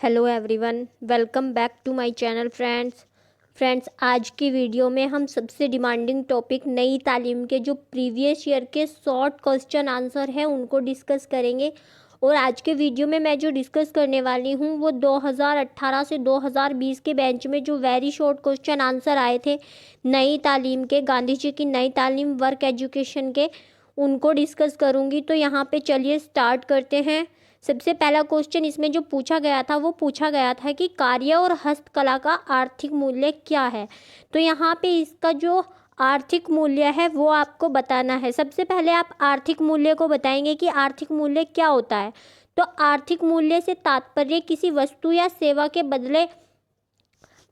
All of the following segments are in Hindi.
Hello everyone, welcome back to my channel friends. आज की वीडियो में हम सबसे डिमांडिंग टॉपिक नई तालीम के जो प्रीवियस ईयर के शॉर्ट क्वेश्चन आंसर है उनको डिस्कस करेंगे। और आज के वीडियो में मैं जो डिस्कस करने वाली हूँ वो 2018 से 2020 के बेंच में जो वेरी शॉर्ट क्वेश्चन आंसर आए थे नई तालीम के, गांधी जी की नई तालीम वर्क एजुकेशन के, उनको डिस्कस करूँगी। तो यहाँ पे चलिए स्टार्ट करते हैं। सबसे पहला क्वेश्चन इसमें जो पूछा गया था वो पूछा गया था कि कार्य और हस्तकला का आर्थिक मूल्य क्या है। तो यहाँ पे इसका जो आर्थिक मूल्य है वो आपको बताना है। सबसे पहले आप आर्थिक मूल्य को बताएंगे कि आर्थिक मूल्य क्या होता है। तो आर्थिक मूल्य से तात्पर्य किसी वस्तु या सेवा के बदले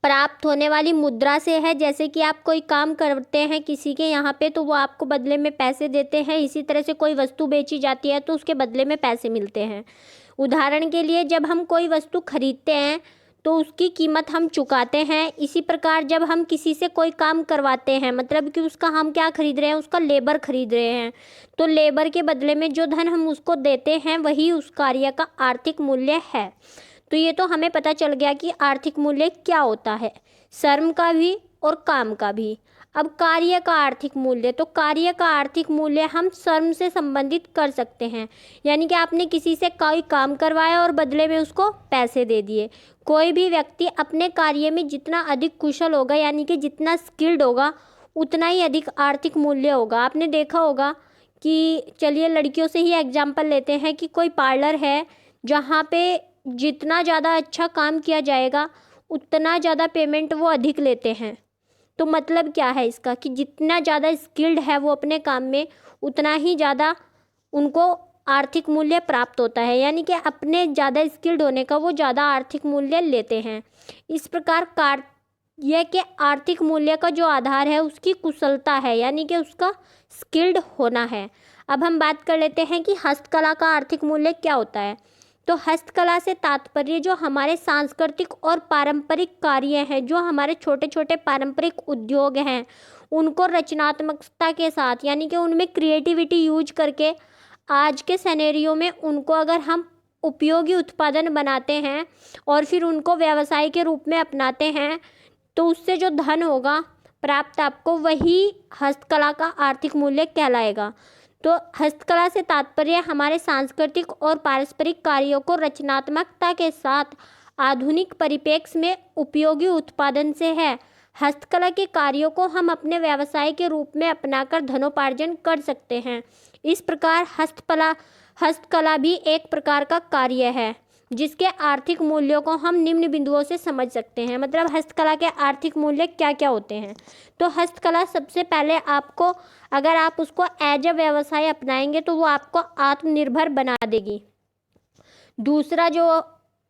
प्राप्त होने वाली मुद्रा से है। जैसे कि आप कोई काम करते हैं किसी के यहाँ पे तो वो आपको बदले में पैसे देते हैं। इसी तरह से कोई वस्तु बेची जाती है तो उसके बदले में पैसे मिलते हैं। उदाहरण के लिए जब हम कोई वस्तु खरीदते हैं तो उसकी कीमत हम चुकाते हैं। इसी प्रकार जब हम किसी से कोई काम करवाते हैं, मतलब कि उसका हम क्या खरीद रहे हैं, उसका लेबर खरीद रहे हैं, तो लेबर के बदले में जो धन हम उसको देते हैं वही उस कार्य का आर्थिक मूल्य है। तो ये तो हमें पता चल गया कि आर्थिक मूल्य क्या होता है, श्रम का भी और काम का भी। अब कार्य का आर्थिक मूल्य, तो कार्य का आर्थिक मूल्य हम श्रम से संबंधित कर सकते हैं। यानी कि आपने किसी से कोई काम करवाया और बदले में उसको पैसे दे दिए। कोई भी व्यक्ति अपने कार्य में जितना अधिक कुशल होगा, यानी कि जितना स्किल्ड होगा, उतना ही अधिक आर्थिक मूल्य होगा। आपने देखा होगा कि चलिए लड़कियों से ही एग्जाम्पल लेते हैं कि कोई पार्लर है जहाँ पे जितना ज़्यादा अच्छा काम किया जाएगा उतना ज़्यादा पेमेंट वो अधिक लेते हैं। तो मतलब क्या है इसका कि जितना ज़्यादा स्किल्ड है वो अपने काम में, उतना ही ज़्यादा उनको आर्थिक मूल्य प्राप्त होता है। यानी कि अपने ज़्यादा स्किल्ड होने का वो ज़्यादा आर्थिक मूल्य लेते हैं। इस प्रकार कार्य के आर्थिक मूल्य का जो आधार है उसकी कुशलता है, यानी कि उसका स्किल्ड होना है। अब हम बात कर लेते हैं कि हस्तकला का आर्थिक मूल्य क्या होता है। तो हस्तकला से तात्पर्य जो हमारे सांस्कृतिक और पारंपरिक कार्य हैं, जो हमारे छोटे छोटे पारंपरिक उद्योग हैं, उनको रचनात्मकता के साथ, यानी कि उनमें क्रिएटिविटी यूज करके आज के सिनेरियो में उनको अगर हम उपयोगी उत्पादन बनाते हैं और फिर उनको व्यवसाय के रूप में अपनाते हैं तो उससे जो धन होगा प्राप्त आपको, वही हस्तकला का आर्थिक मूल्य कहलाएगा। तो हस्तकला से तात्पर्य हमारे सांस्कृतिक और पारंपरिक कार्यों को रचनात्मकता के साथ आधुनिक परिप्रेक्ष्य में उपयोगी उत्पादन से है। हस्तकला के कार्यों को हम अपने व्यवसाय के रूप में अपनाकर धनोपार्जन कर सकते हैं। इस प्रकार हस्तकला भी एक प्रकार का कार्य है जिसके आर्थिक मूल्यों को हम निम्न बिंदुओं से समझ सकते हैं। मतलब हस्तकला के आर्थिक मूल्य क्या क्या होते हैं। तो हस्तकला सबसे पहले आपको, अगर आप उसको एज अ व्यवसाय अपनाएंगे तो वो आपको आत्मनिर्भर बना देगी। दूसरा जो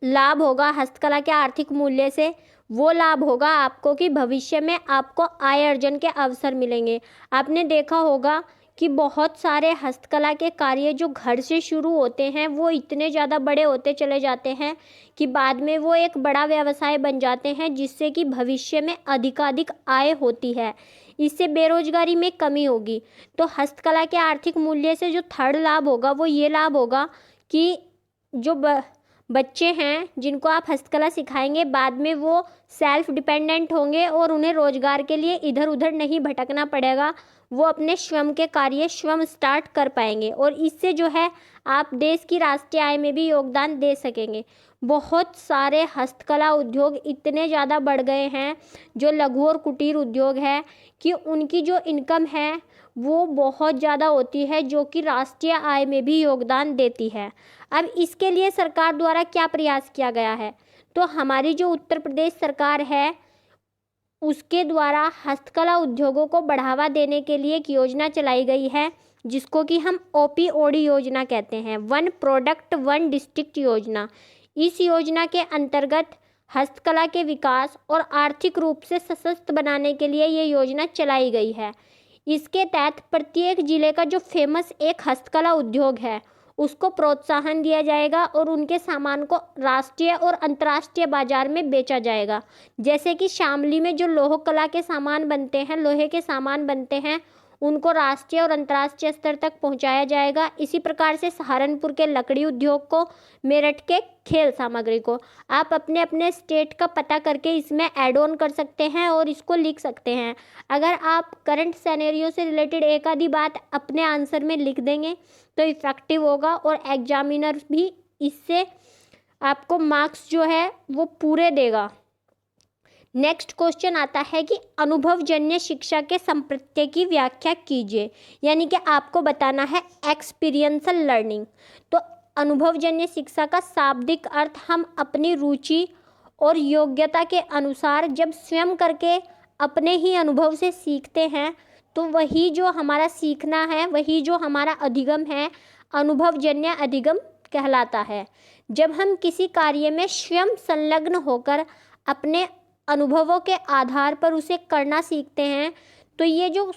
लाभ होगा हस्तकला के आर्थिक मूल्य से, वो लाभ होगा आपको कि भविष्य में आपको आय अर्जन के अवसर मिलेंगे। आपने देखा होगा कि बहुत सारे हस्तकला के कार्य जो घर से शुरू होते हैं वो इतने ज़्यादा बड़े होते चले जाते हैं कि बाद में वो एक बड़ा व्यवसाय बन जाते हैं, जिससे कि भविष्य में अधिकाधिक आय होती है। इससे बेरोजगारी में कमी होगी। तो हस्तकला के आर्थिक मूल्य से जो थर्ड लाभ होगा वो ये लाभ होगा कि जो बच्चे हैं जिनको आप हस्तकला सिखाएंगे, बाद में वो सेल्फ डिपेंडेंट होंगे और उन्हें रोजगार के लिए इधर उधर नहीं भटकना पड़ेगा। वो अपने स्वयं के कार्य स्वयं स्टार्ट कर पाएंगे और इससे जो है आप देश की राष्ट्रीय आय में भी योगदान दे सकेंगे। बहुत सारे हस्तकला उद्योग इतने ज़्यादा बढ़ गए हैं, जो लघु और कुटीर उद्योग है, कि उनकी जो इनकम है वो बहुत ज़्यादा होती है, जो कि राष्ट्रीय आय में भी योगदान देती है। अब इसके लिए सरकार द्वारा क्या प्रयास किया गया है। तो हमारी जो उत्तर प्रदेश सरकार है उसके द्वारा हस्तकला उद्योगों को बढ़ावा देने के लिए एक योजना चलाई गई है, जिसको कि हम OPOD योजना कहते हैं, वन प्रोडक्ट वन डिस्ट्रिक्ट योजना। इस योजना के अंतर्गत हस्तकला के विकास और आर्थिक रूप से सशक्त बनाने के लिए ये योजना चलाई गई है। इसके तहत प्रत्येक जिले का जो फेमस एक हस्तकला उद्योग है उसको प्रोत्साहन दिया जाएगा और उनके सामान को राष्ट्रीय और अंतर्राष्ट्रीय बाजार में बेचा जाएगा। जैसे कि शामली में जो लोह कला के सामान बनते हैं, लोहे के सामान बनते हैं, उनको राष्ट्रीय और अंतर्राष्ट्रीय स्तर तक पहुंचाया जाएगा। इसी प्रकार से सहारनपुर के लकड़ी उद्योग को, मेरठ के खेल सामग्री को। आप अपने अपने स्टेट का पता करके इसमें ऐड ऑन कर सकते हैं और इसको लिख सकते हैं। अगर आप करंट सिनेरियो से रिलेटेड एक आधी बात अपने आंसर में लिख देंगे तो इफेक्टिव होगा और एग्जामिनर भी इससे आपको मार्क्स जो है वो पूरे देगा। नेक्स्ट क्वेश्चन आता है कि अनुभवजन्य शिक्षा के संप्रत्यय की व्याख्या कीजिए, यानी कि आपको बताना है एक्सपीरियंशियल लर्निंग। तो अनुभवजन्य शिक्षा का शाब्दिक अर्थ हम अपनी रुचि और योग्यता के अनुसार जब स्वयं करके अपने ही अनुभव से सीखते हैं तो वही जो हमारा सीखना है, वही जो हमारा अधिगम है, अनुभवजन्य अधिगम कहलाता है। जब हम किसी कार्य में स्वयं संलग्न होकर अपने अनुभवों के आधार पर उसे करना सीखते हैं तो ये जो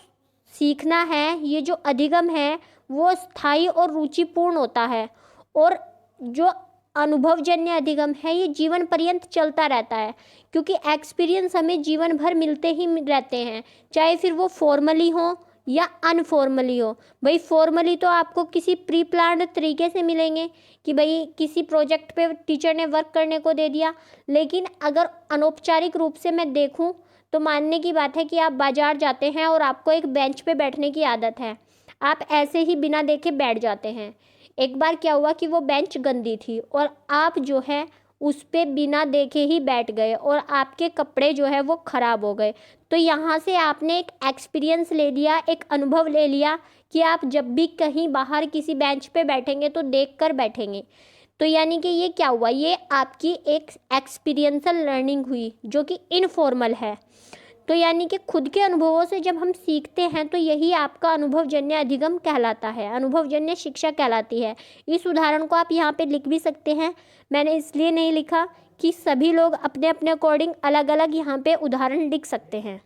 सीखना है, ये जो अधिगम है वो स्थायी और रुचिपूर्ण होता है। और जो अनुभवजन्य अधिगम है ये जीवन पर्यंत चलता रहता है, क्योंकि एक्सपीरियंस हमें जीवन भर मिलते ही रहते हैं, चाहे फिर वो फॉर्मली हो या अनफॉर्मली हो। भाई फॉर्मली तो आपको किसी प्री प्लान्ड तरीके से मिलेंगे कि भाई किसी प्रोजेक्ट पे टीचर ने वर्क करने को दे दिया, लेकिन अगर अनौपचारिक रूप से मैं देखूं तो मानने की बात है कि आप बाजार जाते हैं और आपको एक बेंच पे बैठने की आदत है, आप ऐसे ही बिना देखे बैठ जाते हैं। एक बार क्या हुआ कि वो बेंच गंदी थी और आप जो है उस पे बिना देखे ही बैठ गए और आपके कपड़े जो है वो ख़राब हो गए। तो यहाँ से आपने एक एक्सपीरियंस ले लिया, एक अनुभव ले लिया कि आप जब भी कहीं बाहर किसी बेंच पे बैठेंगे तो देख कर बैठेंगे। तो यानी कि ये क्या हुआ, ये आपकी एक एक्सपीरियंशियल लर्निंग हुई जो कि इनफॉर्मल है। तो यानी कि खुद के अनुभवों से जब हम सीखते हैं तो यही आपका अनुभवजन्य अधिगम कहलाता है, अनुभवजन्य शिक्षा कहलाती है। इस उदाहरण को आप यहाँ पे लिख भी सकते हैं, मैंने इसलिए नहीं लिखा कि सभी लोग अपने अपने अकॉर्डिंग अलग अलग यहाँ पे उदाहरण लिख सकते हैं।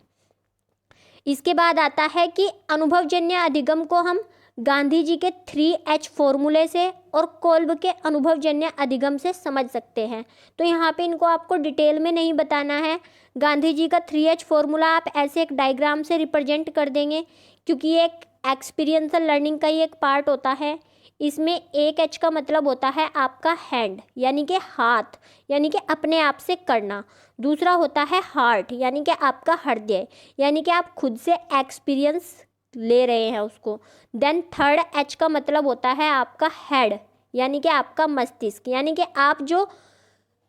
इसके बाद आता है कि अनुभवजन्य अधिगम को हम गांधी जी के 3H फॉर्मूले से और कोल्ब के अनुभवजन्य अधिगम से समझ सकते हैं। तो यहाँ पे इनको आपको डिटेल में नहीं बताना है। गांधी जी का 3H फॉर्मूला आप ऐसे एक डायग्राम से रिप्रेजेंट कर देंगे, क्योंकि ये एक एक्सपीरियंशियल लर्निंग का ही एक पार्ट होता है। इसमें एक H का मतलब होता है आपका हैंड, यानी कि हाथ, यानी कि अपने आप से करना। दूसरा होता है हार्ट, यानी कि आपका हृदय, यानी कि आप खुद से एक्सपीरियंस ले रहे हैं उसको। देन थर्ड H का मतलब होता है आपका हेड, यानी कि आपका मस्तिष्क, यानी कि आप जो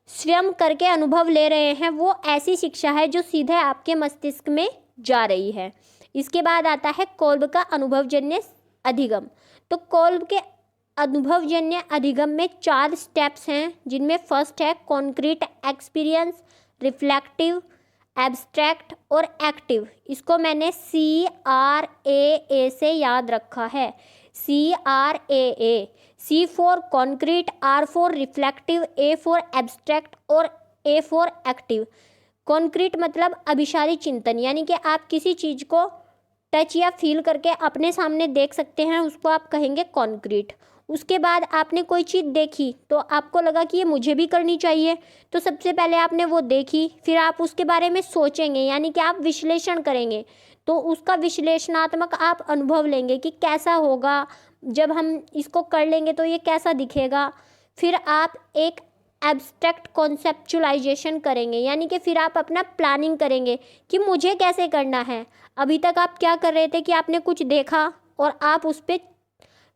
स्वयं करके अनुभव ले रहे हैं वो ऐसी शिक्षा है जो सीधे आपके मस्तिष्क में जा रही है। इसके बाद आता है कोल्ब का अनुभवजन्य अधिगम। तो कोल्ब के अनुभवजन्य अधिगम में 4 स्टेप्स हैं, जिनमें फर्स्ट है कॉन्क्रीट एक्सपीरियंस, रिफ्लेक्टिव, एब्स्ट्रैक्ट और एक्टिव। इसको मैंने CRAA से याद रखा है, CRAA। C for concrete, R for reflective, A for abstract और A फॉर एक्टिव। कॉन्क्रीट मतलब अभिसारी चिंतन, यानी कि आप किसी चीज़ को टच या फील करके अपने सामने देख सकते हैं, उसको आप कहेंगे कॉन्क्रीट। उसके बाद आपने कोई चीज़ देखी तो आपको लगा कि ये मुझे भी करनी चाहिए, तो सबसे पहले आपने वो देखी, फिर आप उसके बारे में सोचेंगे, यानी कि आप विश्लेषण करेंगे। तो उसका विश्लेषणात्मक आप अनुभव लेंगे कि कैसा होगा, जब हम इसको कर लेंगे तो ये कैसा दिखेगा। फिर आप एक एब्स्ट्रैक्ट कॉन्सेप्चुलाइजेशन करेंगे, यानी कि फिर आप अपना प्लानिंग करेंगे कि मुझे कैसे करना है। अभी तक आप क्या कर रहे थे कि आपने कुछ देखा और आप उस पर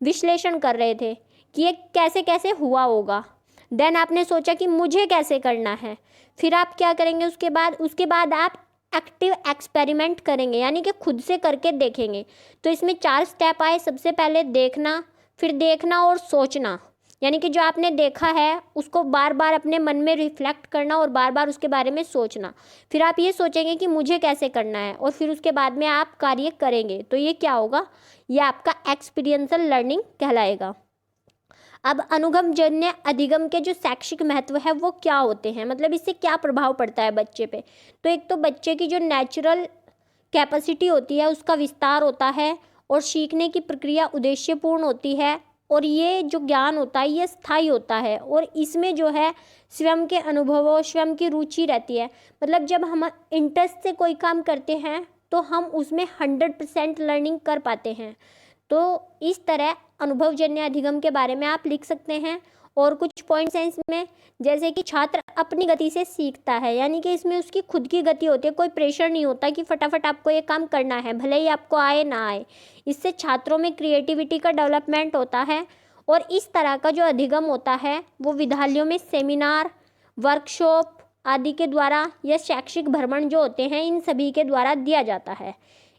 विश्लेषण कर रहे थे कि ये कैसे कैसे हुआ होगा। देन आपने सोचा कि मुझे कैसे करना है, फिर आप क्या करेंगे उसके बाद आप एक्टिव एक्सपेरिमेंट करेंगे, यानी कि खुद से करके देखेंगे। तो इसमें 4 स्टेप आए। सबसे पहले देखना, फिर देखना और सोचना, यानी कि जो आपने देखा है उसको बार बार अपने मन में रिफ्लेक्ट करना और बार बार उसके बारे में सोचना। फिर आप ये सोचेंगे कि मुझे कैसे करना है और फिर उसके बाद में आप कार्य करेंगे। तो ये क्या होगा, ये आपका एक्सपीरियंशियल लर्निंग कहलाएगा। अब अनुगमजन्य अधिगम के जो शैक्षिक महत्व है वो क्या होते हैं, मतलब इससे क्या प्रभाव पड़ता है बच्चे पे। तो एक तो बच्चे की जो नेचुरल कैपेसिटी होती है उसका विस्तार होता है और सीखने की प्रक्रिया उद्देश्यपूर्ण होती है और ये जो ज्ञान होता है ये स्थायी होता है और इसमें जो है स्वयं के अनुभवों, स्वयं की रुचि रहती है। मतलब जब हम इंटरेस्ट से कोई काम करते हैं तो हम उसमें 100% लर्निंग कर पाते हैं। तो इस तरह अनुभवजन्य अधिगम के बारे में आप लिख सकते हैं। और कुछ पॉइंट्स हैं इसमें, जैसे कि छात्र अपनी गति से सीखता है, यानी कि इसमें उसकी खुद की गति होती है, कोई प्रेशर नहीं होता कि फटाफट आपको ये काम करना है, भले ही आपको आए ना आए। इससे छात्रों में क्रिएटिविटी का डेवलपमेंट होता है। और इस तरह का जो अधिगम होता है वो विद्यालयों में सेमिनार, वर्कशॉप आदि के द्वारा या शैक्षिक भ्रमण जो होते हैं, इन सभी के द्वारा दिया जाता है।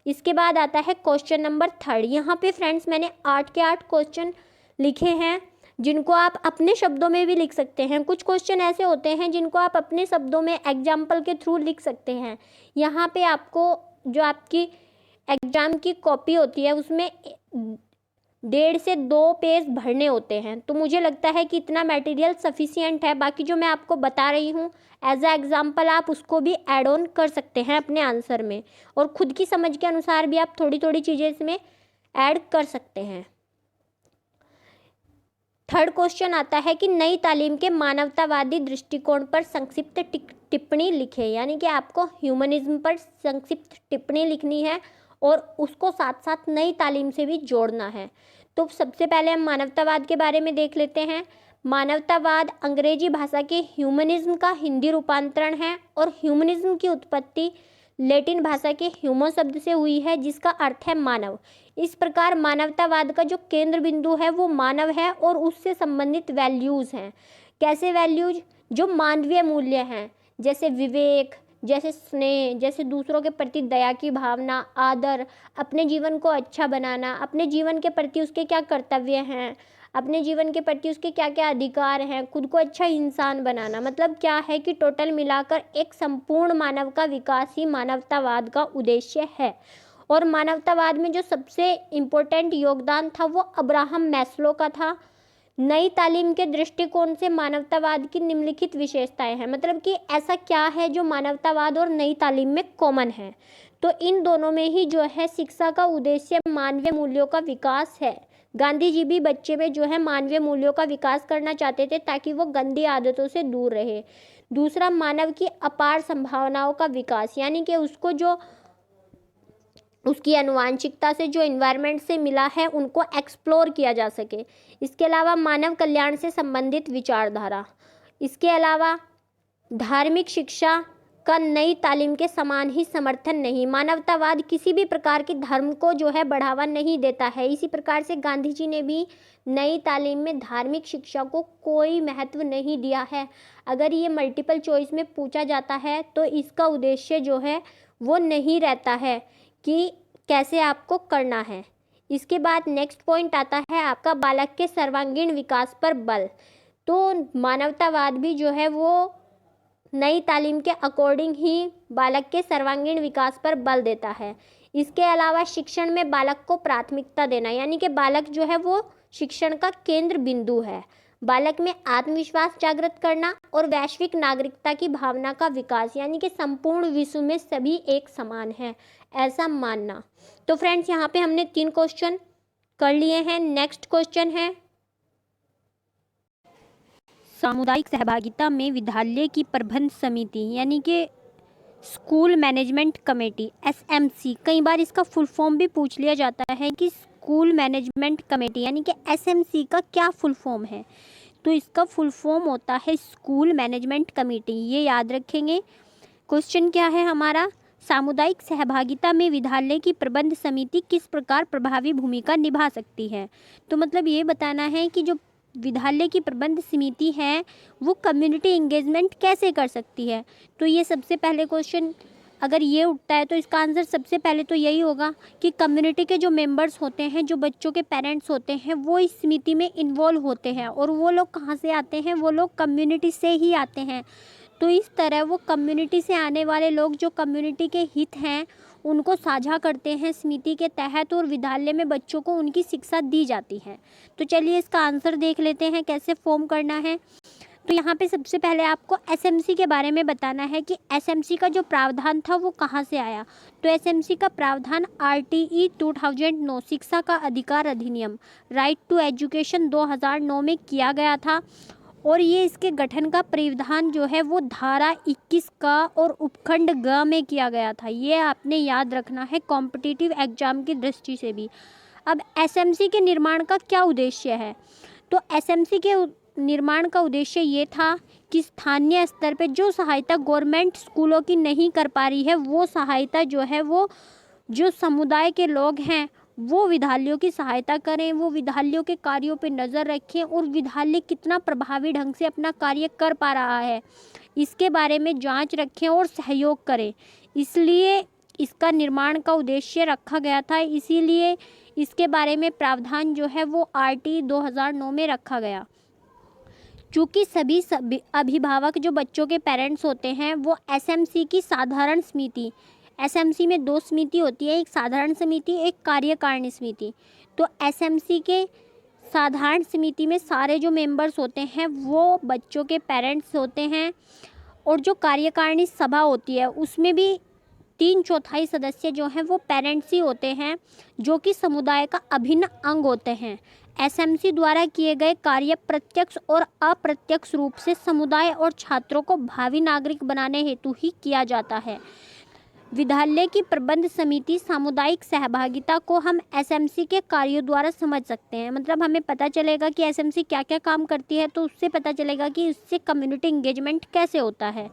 इसके बाद आता है क्वेश्चन नंबर 3। यहाँ पे फ्रेंड्स मैंने 8 के 8 क्वेश्चन लिखे हैं, जिनको आप अपने शब्दों में भी लिख सकते हैं। कुछ क्वेश्चन ऐसे होते हैं जिनको आप अपने शब्दों में एग्जाम्पल के थ्रू लिख सकते हैं। यहाँ पे आपको जो आपकी एग्जाम की कॉपी होती है उसमें 1.5 से 2 पेज भरने होते हैं। तो मुझे लगता है कि इतना मटेरियल सफिशिएंट है। बाकी जो मैं आपको बता रही हूँ एज अ एग्जाम्पल, आप उसको भी ऐड ऑन कर सकते हैं अपने आंसर में, और खुद की समझ के अनुसार भी आप थोड़ी थोड़ी चीज़ें इसमें ऐड कर सकते हैं। 3rd क्वेश्चन आता है कि नई तालीम के मानवतावादी दृष्टिकोण पर संक्षिप्त टिप्पणी लिखें, यानी कि आपको ह्यूमनिज्म पर संक्षिप्त टिप्पणी लिखनी है और उसको साथ साथ नई तालीम से भी जोड़ना है। तो सबसे पहले हम मानवतावाद के बारे में देख लेते हैं। मानवतावाद अंग्रेजी भाषा के ह्यूमनिज्म का हिंदी रूपांतरण है, और ह्यूमनिज्म की उत्पत्ति लैटिन भाषा के ह्यूमो शब्द से हुई है, जिसका अर्थ है मानव। इस प्रकार मानवतावाद का जो केंद्र बिंदु है वो मानव है और उससे संबंधित वैल्यूज़ हैं। कैसे वैल्यूज? जो मानवीय मूल्य हैं, जैसे विवेक, जैसे स्नेह, जैसे दूसरों के प्रति दया की भावना, आदर, अपने जीवन को अच्छा बनाना, अपने जीवन के प्रति उसके क्या कर्तव्य हैं, अपने जीवन के प्रति उसके क्या क्या अधिकार हैं, खुद को अच्छा इंसान बनाना। मतलब क्या है कि टोटल मिलाकर एक संपूर्ण मानव का विकास ही मानवतावाद का उद्देश्य है। और मानवतावाद में जो सबसे इम्पोर्टेंट योगदान था वो अब्राहम मैस्लो का था। नई तालीम के दृष्टिकोण से मानवतावाद की निम्नलिखित विशेषताएं हैं, मतलब कि ऐसा क्या है जो मानवतावाद और नई तालीम में कॉमन है। तो इन दोनों में ही जो है शिक्षा का उद्देश्य मानवीय मूल्यों का विकास है। गांधी जी भी बच्चे में जो है मानवीय मूल्यों का विकास करना चाहते थे ताकि वो गंदी आदतों से दूर रहे। दूसरा, मानव की अपार संभावनाओं का विकास, यानी कि उसको जो उसकी आनुवांशिकता से जो इन्वायरमेंट से मिला है उनको एक्सप्लोर किया जा सके। इसके अलावा मानव कल्याण से संबंधित विचारधारा। इसके अलावा धार्मिक शिक्षा का नई तालीम के समान ही समर्थन नहीं। मानवतावाद किसी भी प्रकार के धर्म को जो है बढ़ावा नहीं देता है। इसी प्रकार से गांधी जी ने भी नई तालीम में धार्मिक शिक्षा को कोई महत्व नहीं दिया है। अगर ये मल्टीपल चॉइस में पूछा जाता है तो इसका उद्देश्य जो है वो नहीं रहता है कि कैसे आपको करना है। इसके बाद नेक्स्ट पॉइंट आता है आपका बालक के सर्वांगीण विकास पर बल। तो मानवतावाद भी जो है वो नई तालीम के अकॉर्डिंग ही बालक के सर्वांगीण विकास पर बल देता है। इसके अलावा शिक्षण में बालक को प्राथमिकता देना, यानी कि बालक जो है वो शिक्षण का केंद्र बिंदु है। बालक में आत्मविश्वास जागृत करना और वैश्विक नागरिकता की भावना का विकास, यानी कि संपूर्ण विश्व में सभी एक समान है, ऐसा मानना। तो फ्रेंड्स यहाँ पे हमने 3 क्वेश्चन कर लिए हैं। नेक्स्ट क्वेश्चन है सामुदायिक सहभागिता में विद्यालय की प्रबंध समिति, यानी कि स्कूल मैनेजमेंट कमेटी, SMC। कई बार इसका फुल फॉर्म भी पूछ लिया जाता है कि स्कूल मैनेजमेंट कमेटी यानी कि SMC का क्या फुल फॉर्म है। तो इसका फुल फॉर्म होता है स्कूल मैनेजमेंट कमेटी, ये याद रखेंगे। क्वेश्चन क्या है हमारा? सामुदायिक सहभागिता में विद्यालय की प्रबंध समिति किस प्रकार प्रभावी भूमिका निभा सकती है। तो मतलब ये बताना है कि जो विद्यालय की प्रबंध समिति है वो कम्युनिटी इंगेजमेंट कैसे कर सकती है। तो ये सबसे पहले क्वेश्चन अगर ये उठता है तो इसका आंसर सबसे पहले तो यही होगा कि कम्युनिटी के जो मेंबर्स होते हैं, जो बच्चों के पेरेंट्स होते हैं, वो इस समिति में इन्वॉल्व होते हैं। और वो लोग कहाँ से आते हैं? वो लोग कम्युनिटी से ही आते हैं। तो इस तरह वो कम्युनिटी से आने वाले लोग जो कम्युनिटी के हित हैं उनको साझा करते हैं समिति के तहत, और विद्यालय में बच्चों को उनकी शिक्षा दी जाती है। तो चलिए इसका आंसर देख लेते हैं कैसे फॉर्म करना है। तो यहाँ पे सबसे पहले आपको SMC के बारे में बताना है कि SMC का जो प्रावधान था वो कहाँ से आया। तो SMC का प्रावधान RTE 2009 शिक्षा का अधिकार अधिनियम, राइट टू एजुकेशन 2009 में किया गया था। और ये इसके गठन का प्रावधान जो है वो धारा 21 का और उपखंड ग में किया गया था। ये आपने याद रखना है कॉम्पिटिटिव एग्जाम की दृष्टि से भी। अब एसएमसी के निर्माण का क्या उद्देश्य है? तो एसएमसी के निर्माण का उद्देश्य ये था कि स्थानीय स्तर पे जो सहायता गवर्नमेंट स्कूलों की नहीं कर पा रही है, वो सहायता जो है वो जो समुदाय के लोग हैं वो विद्यालयों की सहायता करें, वो विद्यालयों के कार्यों पे नज़र रखें और विद्यालय कितना प्रभावी ढंग से अपना कार्य कर पा रहा है इसके बारे में जांच रखें और सहयोग करें। इसलिए इसका निर्माण का उद्देश्य रखा गया था, इसीलिए इसके बारे में प्रावधान जो है वो आरटी 2009 में रखा गया। चूँकि सभी अभिभावक जो बच्चों के पेरेंट्स होते हैं वो एसएमसी की साधारण समिति, एसएमसी में 2 समिति होती है, एक साधारण समिति, एक कार्यकारिणी समिति। तो एसएमसी के साधारण समिति में सारे जो मेंबर्स होते हैं वो बच्चों के पेरेंट्स होते हैं, और जो कार्यकारिणी सभा होती है उसमें भी 3/4 सदस्य जो हैं वो पेरेंट्स ही होते हैं, जो कि समुदाय का अभिन्न अंग होते हैं। एसएमसी द्वारा किए गए कार्य प्रत्यक्ष और अप्रत्यक्ष रूप से समुदाय और छात्रों को भावी नागरिक बनाने हेतु ही किया जाता है। विद्यालय की प्रबंध समिति सामुदायिक सहभागिता को हम एसएमसी के कार्यों द्वारा समझ सकते हैं। मतलब हमें पता चलेगा कि एसएमसी क्या क्या काम करती है, तो उससे पता चलेगा कि इससे कम्युनिटी इंगेजमेंट कैसे होता है।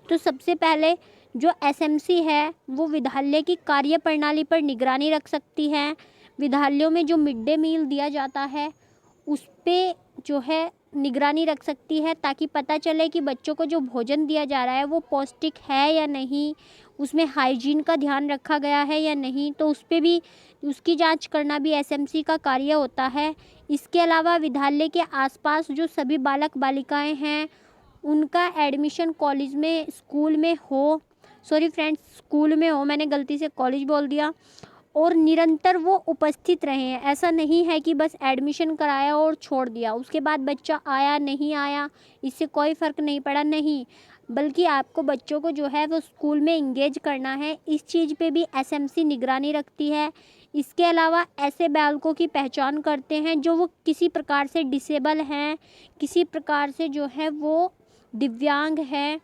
तो सबसे पहले जो एसएमसी है वो विद्यालय की कार्य प्रणाली पर निगरानी रख सकती है। विद्यालयों में जो मिड डे मील दिया जाता है उस पे जो है निगरानी रख सकती है, ताकि पता चले कि बच्चों को जो भोजन दिया जा रहा है वो पौष्टिक है या नहीं, उसमें हाइजीन का ध्यान रखा गया है या नहीं, तो उस पे भी उसकी जांच करना भी एसएमसी का कार्य होता है। इसके अलावा विद्यालय के आसपास जो सभी बालक बालिकाएं हैं उनका एडमिशन कॉलेज में स्कूल में हो, सॉरी फ्रेंड्स स्कूल में हो, मैंने गलती से कॉलेज बोल दिया, और निरंतर वो उपस्थित रहें। ऐसा नहीं है कि बस एडमिशन कराया और छोड़ दिया, उसके बाद बच्चा आया नहीं आया इससे कोई फ़र्क नहीं पड़ा, नहीं, बल्कि आपको बच्चों को जो है वो स्कूल में इंगेज करना है। इस चीज़ पे भी एसएमसी निगरानी रखती है। इसके अलावा ऐसे बालकों की पहचान करते हैं जो वो किसी प्रकार से डिसेबल हैं, किसी प्रकार से जो है वो दिव्यांग हैं,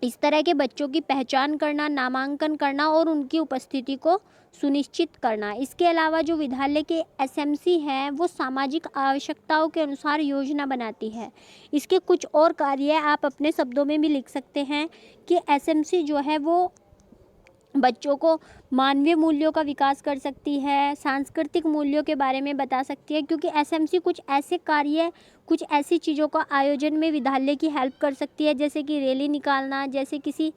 इस तरह के बच्चों की पहचान करना, नामांकन करना और उनकी उपस्थिति को सुनिश्चित करना। इसके अलावा जो विद्यालय के एसएमसी हैं वो सामाजिक आवश्यकताओं के अनुसार योजना बनाती है। इसके कुछ और कार्य आप अपने शब्दों में भी लिख सकते हैं कि एसएमसी जो है वो बच्चों को मानवीय मूल्यों का विकास कर सकती है, सांस्कृतिक मूल्यों के बारे में बता सकती है, क्योंकि एसएमसी कुछ ऐसे कार्य, कुछ ऐसी चीज़ों का आयोजन में विद्यालय की हेल्प कर सकती है, जैसे कि रैली निकालना, जैसे किसी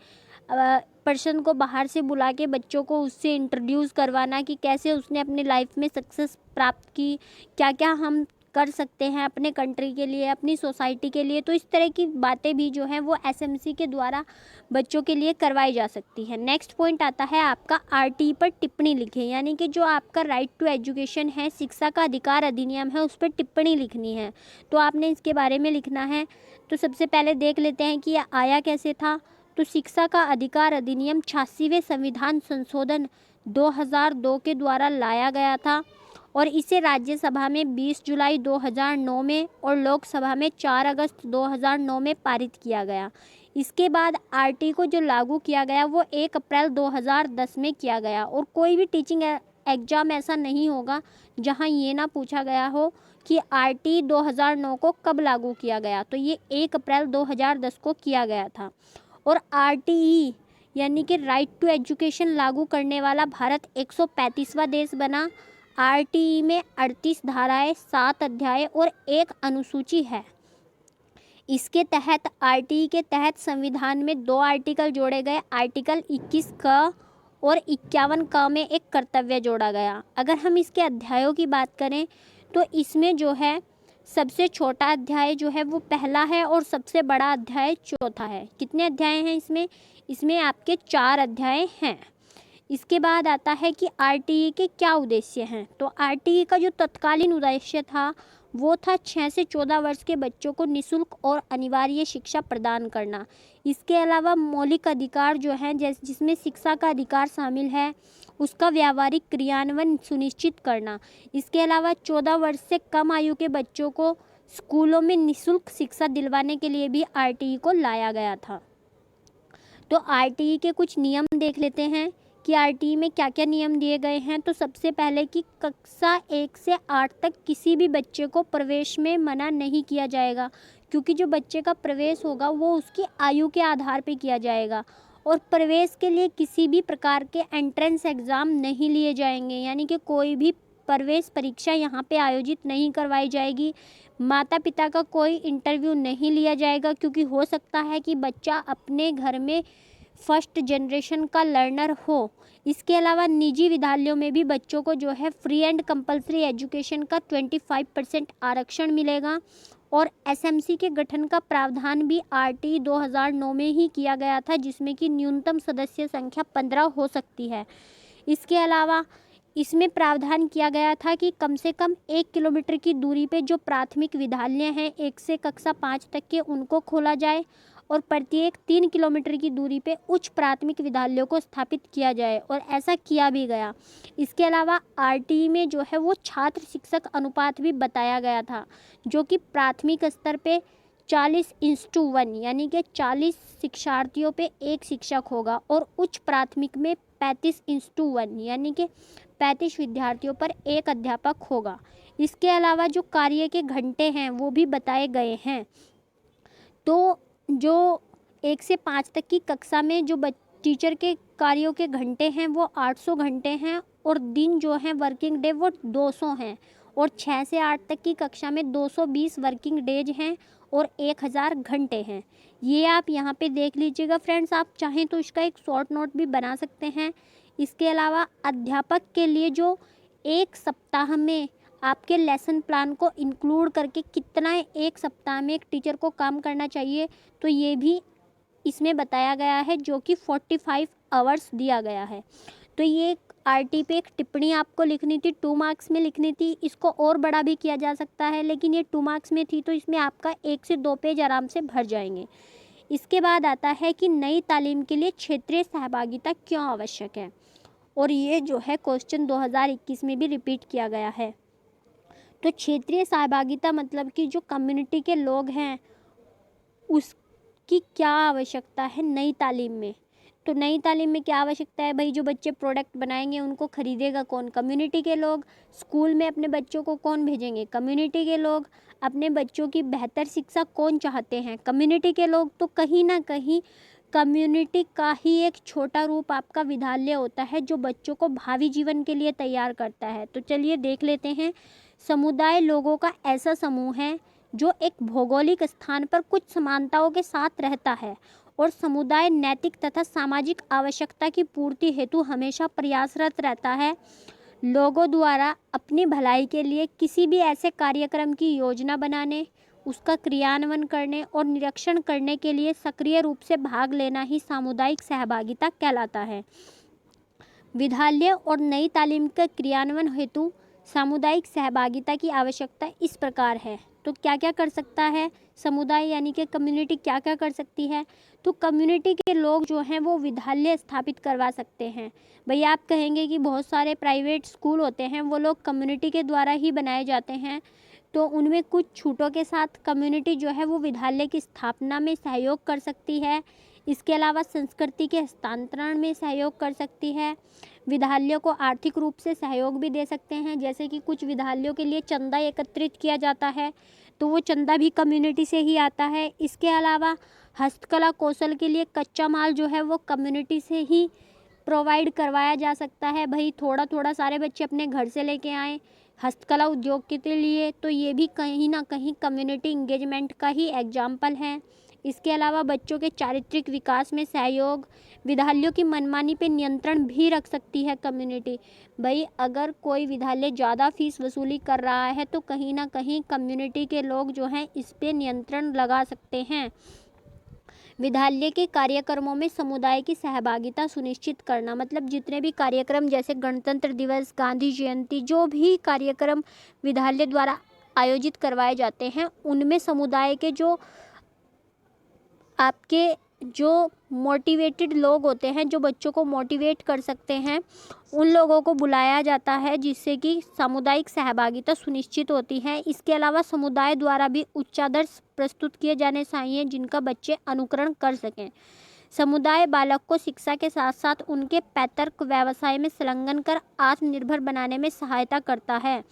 पर्सन को बाहर से बुला के बच्चों को उससे इंट्रोड्यूस करवाना कि कैसे उसने अपनी लाइफ में सक्सेस प्राप्त की, क्या क्या हम कर सकते हैं अपने कंट्री के लिए, अपनी सोसाइटी के लिए। तो इस तरह की बातें भी जो हैं वो एसएमसी के द्वारा बच्चों के लिए करवाई जा सकती है। नेक्स्ट पॉइंट आता है आपका आरटी पर टिप्पणी लिखें, यानी कि जो आपका राइट टू एजुकेशन है, शिक्षा का अधिकार अधिनियम है, उस पर टिप्पणी लिखनी है। तो आपने इसके बारे में लिखना है। तो सबसे पहले देख लेते हैं कि यह आया कैसे था। तो शिक्षा का अधिकार अधिनियम 86वें संविधान संशोधन 2002 के द्वारा लाया गया था और इसे राज्यसभा में 20 जुलाई 2009 में और लोकसभा में 4 अगस्त 2009 में पारित किया गया। इसके बाद आरटी को जो लागू किया गया वो 1 अप्रैल 2010 में किया गया। और कोई भी टीचिंग एग्ज़ाम ऐसा नहीं होगा जहां ये ना पूछा गया हो कि आरटी 2009 को कब लागू किया गया। तो ये 1 अप्रैल 2010 को किया गया था। और आरटीई यानी कि राइट टू एजुकेशन लागू करने वाला भारत 135वां देश बना। आरटीई में 38 धाराएं, 7 अध्याय और 1 अनुसूची है। इसके तहत आरटीई के तहत संविधान में 2 आर्टिकल जोड़े गए। आर्टिकल 21 क और 51 क में एक कर्तव्य जोड़ा गया। अगर हम इसके अध्यायों की बात करें तो इसमें जो है सबसे छोटा अध्याय जो है वो पहला है और सबसे बड़ा अध्याय चौथा है। कितने अध्याय हैं इसमें? इसमें आपके 4 अध्याय हैं। इसके बाद आता है कि आरटीई के क्या उद्देश्य हैं। तो आरटीई का जो तत्कालीन उद्देश्य था वो था 6 से 14 वर्ष के बच्चों को निःशुल्क और अनिवार्य शिक्षा प्रदान करना। इसके अलावा मौलिक अधिकार जो हैं जिसमें शिक्षा का अधिकार शामिल है उसका व्यावहारिक क्रियान्वयन सुनिश्चित करना। इसके अलावा 14 वर्ष से कम आयु के बच्चों को स्कूलों में निःशुल्क शिक्षा दिलवाने के लिए भी आरटीई को लाया गया था। तो आरटीई के कुछ नियम देख लेते हैं कि आरटीई में क्या क्या नियम दिए गए हैं। तो सबसे पहले कि कक्षा 1 से 8 तक किसी भी बच्चे को प्रवेश में मना नहीं किया जाएगा, क्योंकि जो बच्चे का प्रवेश होगा वो उसकी आयु के आधार पर किया जाएगा। और प्रवेश के लिए किसी भी प्रकार के एंट्रेंस एग्ज़ाम नहीं लिए जाएंगे, यानी कि कोई भी प्रवेश परीक्षा यहाँ पे आयोजित नहीं करवाई जाएगी। माता पिता का कोई इंटरव्यू नहीं लिया जाएगा, क्योंकि हो सकता है कि बच्चा अपने घर में फर्स्ट जनरेशन का लर्नर हो। इसके अलावा निजी विद्यालयों में भी बच्चों को जो है फ्री एंड कंपलसरी एजुकेशन का 25% आरक्षण मिलेगा। और एसएमसी के गठन का प्रावधान भी आरटीई 2009 में ही किया गया था, जिसमें कि न्यूनतम सदस्य संख्या 15 हो सकती है। इसके अलावा इसमें प्रावधान किया गया था कि कम से कम 1 किलोमीटर की दूरी पे जो प्राथमिक विद्यालय हैं 1 से कक्षा 5 तक के, उनको खोला जाए और प्रत्येक 3 किलोमीटर की दूरी पे उच्च प्राथमिक विद्यालयों को स्थापित किया जाए, और ऐसा किया भी गया। इसके अलावा आरटीई में जो है वो छात्र शिक्षक अनुपात भी बताया गया था, जो कि प्राथमिक स्तर पे 40:1 यानी कि 40 शिक्षार्थियों पे एक शिक्षक होगा, और उच्च प्राथमिक में 35:1 यानी कि 35 विद्यार्थियों पर एक अध्यापक होगा। इसके अलावा जो कार्य के घंटे हैं वो भी बताए गए हैं। तो जो 1 से 5 तक की कक्षा में जो टीचर के कार्यों के घंटे हैं वो 800 घंटे हैं, और दिन जो है वर्किंग डे वो 200 हैं। और 6 से 8 तक की कक्षा में 220 वर्किंग डेज हैं और 1000 घंटे हैं। ये आप यहाँ पे देख लीजिएगा फ्रेंड्स, आप चाहें तो इसका एक शॉर्ट नोट भी बना सकते हैं। इसके अलावा अध्यापक के लिए जो एक सप्ताह में आपके लेसन प्लान को इंक्लूड करके कितना एक सप्ताह में एक टीचर को काम करना चाहिए, तो ये भी इसमें बताया गया है, जो कि 45 आवर्स दिया गया है। तो ये आरटी पे एक टिप्पणी आपको लिखनी थी, 2 मार्क्स में लिखनी थी। इसको और बड़ा भी किया जा सकता है, लेकिन ये 2 मार्क्स में थी तो इसमें आपका 1 से 2 पेज आराम से भर जाएंगे। इसके बाद आता है कि नई तालीम के लिए क्षेत्रीय सहभागिता क्यों आवश्यक है, और ये जो है क्वेश्चन 2021 में भी रिपीट किया गया है। तो क्षेत्रीय सहभागिता मतलब कि जो कम्युनिटी के लोग हैं उसकी क्या आवश्यकता है नई तालीम में। तो नई तालीम में क्या आवश्यकता है भाई, जो बच्चे प्रोडक्ट बनाएंगे उनको खरीदेगा कौन, कम्युनिटी के लोग। स्कूल में अपने बच्चों को कौन भेजेंगे, कम्युनिटी के लोग। अपने बच्चों की बेहतर शिक्षा कौन चाहते हैं, कम्युनिटी के लोग। तो कहीं ना कहीं कम्युनिटी का ही एक छोटा रूप आपका विद्यालय होता है, जो बच्चों को भावी जीवन के लिए तैयार करता है। तो चलिए देख लेते हैं। समुदाय लोगों का ऐसा समूह है जो एक भौगोलिक स्थान पर कुछ समानताओं के साथ रहता है, और समुदाय नैतिक तथा सामाजिक आवश्यकता की पूर्ति हेतु हमेशा प्रयासरत रहता है। लोगों द्वारा अपनी भलाई के लिए किसी भी ऐसे कार्यक्रम की योजना बनाने, उसका क्रियान्वयन करने और निरीक्षण करने के लिए सक्रिय रूप से भाग लेना ही सामुदायिक सहभागिता कहलाता है। विद्यालय और नई तालीम के क्रियान्वयन हेतु सामुदायिक सहभागिता की आवश्यकता इस प्रकार है। तो क्या क्या कर सकता है समुदाय, यानी कि कम्युनिटी क्या क्या कर सकती है। तो कम्युनिटी के लोग जो हैं वो विद्यालय स्थापित करवा सकते हैं। भैया आप कहेंगे कि बहुत सारे प्राइवेट स्कूल होते हैं वो लोग कम्युनिटी के द्वारा ही बनाए जाते हैं, तो उनमें कुछ छूटों के साथ कम्युनिटी जो है वो विद्यालय की स्थापना में सहयोग कर सकती है। इसके अलावा संस्कृति के हस्तांतरण में सहयोग कर सकती है। विद्यालयों को आर्थिक रूप से सहयोग भी दे सकते हैं, जैसे कि कुछ विद्यालयों के लिए चंदा एकत्रित किया जाता है तो वो चंदा भी कम्युनिटी से ही आता है। इसके अलावा हस्तकला कौशल के लिए कच्चा माल जो है वो कम्युनिटी से ही प्रोवाइड करवाया जा सकता है। भाई थोड़ा थोड़ा सारे बच्चे अपने घर से लेके आएँ हस्तकला उद्योग के लिए, तो ये भी कहीं ना कहीं कम्युनिटी इंगेजमेंट का ही एग्जाम्पल है। इसके अलावा बच्चों के चारित्रिक विकास में सहयोग, विद्यालयों की मनमानी पे नियंत्रण भी रख सकती है कम्युनिटी। भाई अगर कोई विद्यालय ज़्यादा फीस वसूली कर रहा है तो कहीं ना कहीं कम्युनिटी के लोग जो हैं इस पे नियंत्रण लगा सकते हैं। विद्यालय के कार्यक्रमों में समुदाय की सहभागिता सुनिश्चित करना, मतलब जितने भी कार्यक्रम जैसे गणतंत्र दिवस, गांधी जयंती, जो भी कार्यक्रम विद्यालय द्वारा आयोजित करवाए जाते हैं उनमें समुदाय के जो आपके जो मोटिवेटेड लोग होते हैं, जो बच्चों को मोटिवेट कर सकते हैं, उन लोगों को बुलाया जाता है, जिससे कि सामुदायिक सहभागिता सुनिश्चित होती है। इसके अलावा समुदाय द्वारा भी उच्च आदर्श प्रस्तुत किए जाने चाहिए जिनका बच्चे अनुकरण कर सकें। समुदाय बालक को शिक्षा के साथ साथ उनके पैतृक व्यवसाय में संलग्न कर आत्मनिर्भर बनाने में सहायता करता है।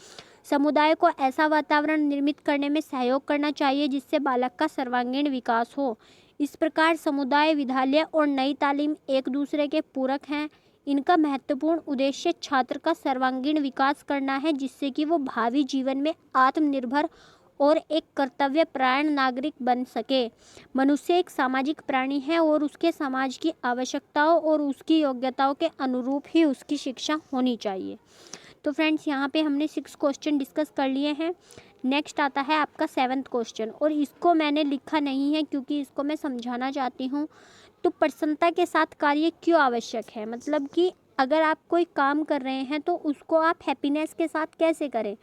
समुदाय को ऐसा वातावरण निर्मित करने में सहयोग करना चाहिए जिससे बालक का सर्वांगीण विकास हो। इस प्रकार समुदाय, विद्यालय और नई तालीम एक दूसरे के पूरक हैं। इनका महत्वपूर्ण उद्देश्य छात्र का सर्वांगीण विकास करना है, जिससे कि वो भावी जीवन में आत्मनिर्भर और एक कर्तव्यपरायण नागरिक बन सके। मनुष्य एक सामाजिक प्राणी है और उसके समाज की आवश्यकताओं और उसकी योग्यताओं के अनुरूप ही उसकी शिक्षा होनी चाहिए। तो फ्रेंड्स, यहाँ पे हमने 6 क्वेश्चन डिस्कस कर लिए हैं। नेक्स्ट आता है आपका 7th क्वेश्चन, और इसको मैंने लिखा नहीं है क्योंकि इसको मैं समझाना चाहती हूँ। तो प्रसन्नता के साथ कार्य क्यों आवश्यक है, मतलब कि अगर आप कोई काम कर रहे हैं तो उसको आप हैप्पीनेस के साथ कैसे करें।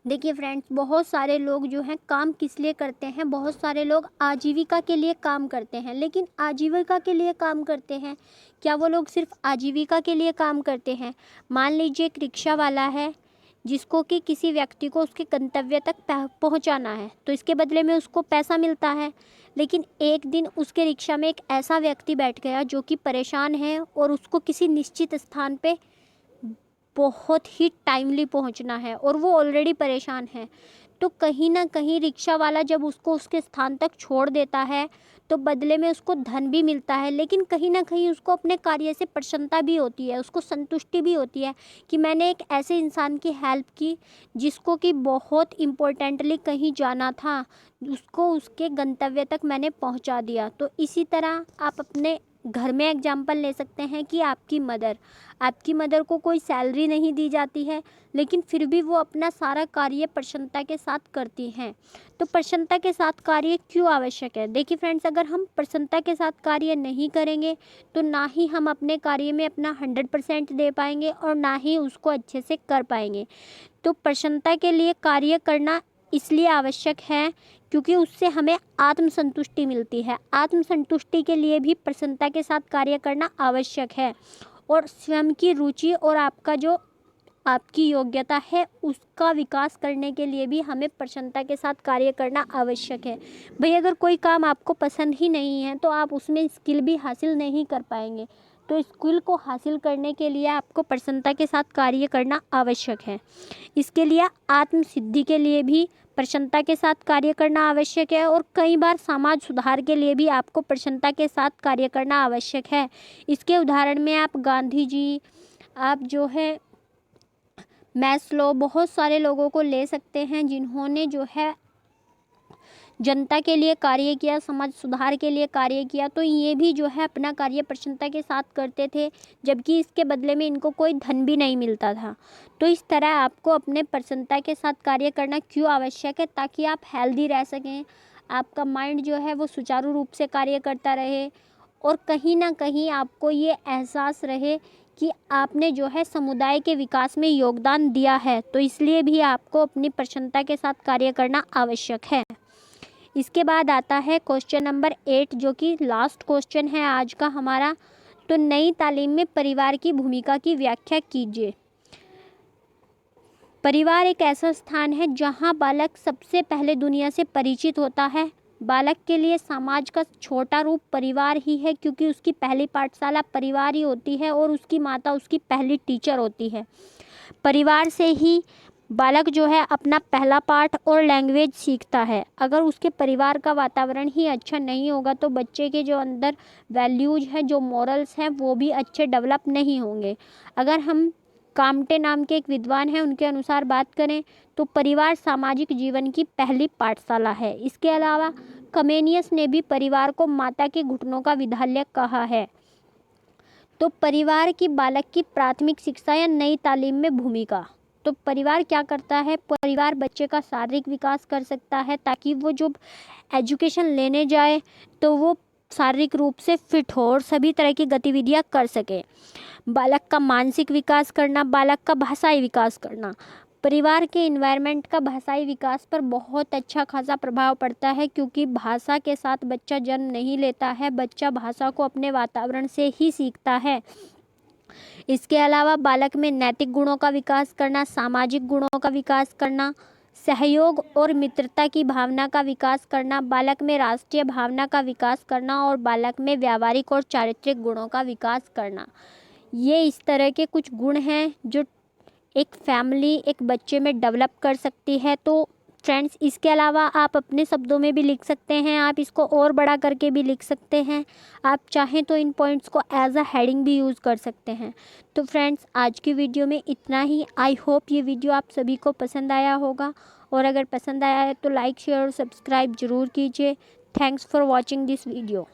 देखिए फ्रेंड्स, बहुत सारे लोग जो हैं काम किस लिए करते हैं, बहुत सारे लोग आजीविका के लिए काम करते हैं। लेकिन आजीविका के लिए काम करते हैं, क्या वो लोग सिर्फ आजीविका के लिए काम करते हैं? मान लीजिए एक रिक्शा वाला है जिसको कि किसी व्यक्ति को उसके गंतव्य तक पहुंचाना है, तो इसके बदले में उसको पैसा मिलता है। लेकिन एक दिन उसके रिक्शा में एक ऐसा व्यक्ति बैठ गया जो कि परेशान है और उसको किसी निश्चित स्थान पे बहुत ही टाइमली पहुंचना है और वो ऑलरेडी परेशान है। तो कहीं ना कहीं रिक्शा वाला जब उसको उसके स्थान तक छोड़ देता है तो बदले में उसको धन भी मिलता है, लेकिन कहीं ना कहीं उसको अपने कार्य से प्रसन्नता भी होती है, उसको संतुष्टि भी होती है कि मैंने एक ऐसे इंसान की हेल्प की जिसको कि बहुत इम्पोर्टेंटली कहीं जाना था, उसको उसके गंतव्य तक मैंने पहुंचा दिया। तो इसी तरह आप अपने घर में एग्जाम्पल ले सकते हैं कि आपकी मदर को कोई सैलरी नहीं दी जाती है, लेकिन फिर भी वो अपना सारा कार्य प्रसन्नता के साथ करती हैं। तो प्रसन्नता के साथ कार्य क्यों आवश्यक है? देखिए फ्रेंड्स, अगर हम प्रसन्नता के साथ कार्य नहीं करेंगे तो ना ही हम अपने कार्य में अपना 100% दे पाएंगे और ना ही उसको अच्छे से कर पाएंगे। तो प्रसन्नता के लिए कार्य करना इसलिए आवश्यक है क्योंकि उससे हमें आत्मसंतुष्टि मिलती है। आत्मसंतुष्टि के लिए भी प्रसन्नता के साथ कार्य करना आवश्यक है, और स्वयं की रुचि और आपकी योग्यता है उसका विकास करने के लिए भी हमें प्रसन्नता के साथ कार्य करना आवश्यक है। भाई, अगर कोई काम आपको पसंद ही नहीं है तो आप उसमें स्किल भी हासिल नहीं कर पाएंगे। तो स्किल को हासिल करने के लिए आपको प्रसन्नता के साथ कार्य करना आवश्यक है। इसके लिए आत्मसिद्धि के लिए भी प्रसन्नता के साथ कार्य करना आवश्यक है, और कई बार समाज सुधार के लिए भी आपको प्रसन्नता के साथ कार्य करना आवश्यक है। इसके उदाहरण में आप गांधी जी, आप जो है मैस्लो, बहुत सारे लोगों को ले सकते हैं जिन्होंने जो है जनता के लिए कार्य किया, समाज सुधार के लिए कार्य किया। तो ये भी जो है अपना कार्य प्रसन्नता के साथ करते थे, जबकि इसके बदले में इनको कोई धन भी नहीं मिलता था। तो इस तरह आपको अपने प्रसन्नता के साथ कार्य करना क्यों आवश्यक है? ताकि आप हेल्दी रह सकें, आपका माइंड जो है वो सुचारू रूप से कार्य करता रहे, और कहीं ना कहीं आपको ये एहसास रहे कि आपने जो है समुदाय के विकास में योगदान दिया है। तो इसलिए भी आपको अपनी प्रसन्नता के साथ कार्य करना आवश्यक है। इसके बाद आता है क्वेश्चन नंबर 8, जो कि लास्ट क्वेश्चन है आज का हमारा। तो नई तालीम में परिवार की भूमिका की व्याख्या कीजिए। परिवार एक ऐसा स्थान है जहां बालक सबसे पहले दुनिया से परिचित होता है। बालक के लिए समाज का छोटा रूप परिवार ही है, क्योंकि उसकी पहली पाठशाला परिवार ही होती है और उसकी माता उसकी पहली टीचर होती है। परिवार से ही बालक जो है अपना पहला पाठ और लैंग्वेज सीखता है। अगर उसके परिवार का वातावरण ही अच्छा नहीं होगा तो बच्चे के जो अंदर वैल्यूज हैं, जो मॉरल्स हैं, वो भी अच्छे डेवलप नहीं होंगे। अगर हम काम्टे नाम के एक विद्वान हैं, उनके अनुसार बात करें तो परिवार सामाजिक जीवन की पहली पाठशाला है। इसके अलावा कमेनियस ने भी परिवार को माता के घुटनों का विद्यालय कहा है। तो परिवार की बालक की प्राथमिक शिक्षा या नई तालीम में भूमिका। तो परिवार क्या करता है? परिवार बच्चे का शारीरिक विकास कर सकता है ताकि वो जो एजुकेशन लेने जाए तो वो शारीरिक रूप से फिट हो और सभी तरह की गतिविधियां कर सके। बालक का मानसिक विकास करना, बालक का भाषाई विकास करना, परिवार परिवार के इन्वायरमेंट का भाषाई विकास पर बहुत अच्छा खासा प्रभाव पड़ता है, क्योंकि भाषा के साथ बच्चा जन्म नहीं लेता है, बच्चा भाषा को अपने वातावरण से ही सीखता है। इसके अलावा बालक में नैतिक गुणों का विकास करना, सामाजिक गुणों का विकास करना, सहयोग और मित्रता की भावना का विकास करना, बालक में राष्ट्रीय भावना का विकास करना और बालक में व्यावहारिक और चारित्रिक गुणों का विकास करना, ये इस तरह के कुछ गुण हैं जो एक फैमिली एक बच्चे में डेवलप कर सकती है। तो फ्रेंड्स, इसके अलावा आप अपने शब्दों में भी लिख सकते हैं, आप इसको और बड़ा करके भी लिख सकते हैं, आप चाहें तो इन पॉइंट्स को एज अ हेडिंग भी यूज़ कर सकते हैं। तो फ्रेंड्स, आज की वीडियो में इतना ही। आई होप ये वीडियो आप सभी को पसंद आया होगा, और अगर पसंद आया है तो लाइक शेयर और सब्सक्राइब ज़रूर कीजिए। Thanks for watching this video.